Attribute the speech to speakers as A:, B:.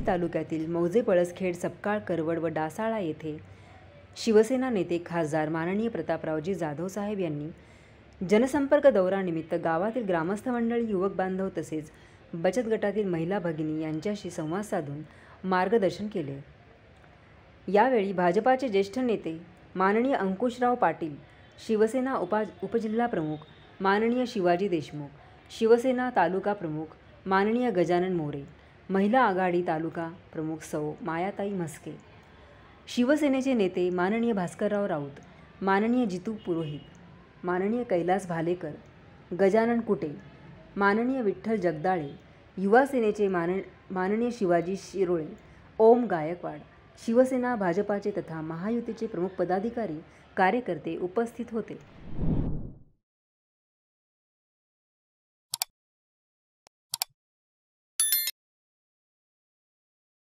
A: तालुक्यातील मौजे, पळसखेड, सपकाळ, करवड व डासाळा येथे शिवसेना नेते खासदार माननीय प्रतापरावजी जाधव साहेब यांनी जनसंपर्क दौऱ्यानिमित्त गावातील ग्रामस्थ मंडळी, युवक बांधव तसेच बचत गटातील महिला भगिनी यांच्याशी संवाद साधून मार्गदर्शन केले। यावेळी भाजपाचे ज्येष्ठ नेते माननीय अंकुशराव पाटील, शिवसेना उपजिल्हा प्रमुख माननीय शिवाजी देशमुख, शिवसेना तालुका प्रमुख माननीय गजानन मोरे, महिला आघाडी तालुका प्रमुख सौ मायाताई म्हस्के, शिवसेनेचे नेते माननीय भास्करराव राऊत, माननीय जितू पुरोहित, माननीय कैलास भालेकर, गजानन कुटे, माननीय विठ्ठल जगदाळे, युवा सेनेचे माननीय शिवाजी शिरोळे, ओम गायकवाड, शिवसेना भाजपाचे तथा महायुतीचे प्रमुख पदाधिकारी कार्यकर्ते उपस्थित होते।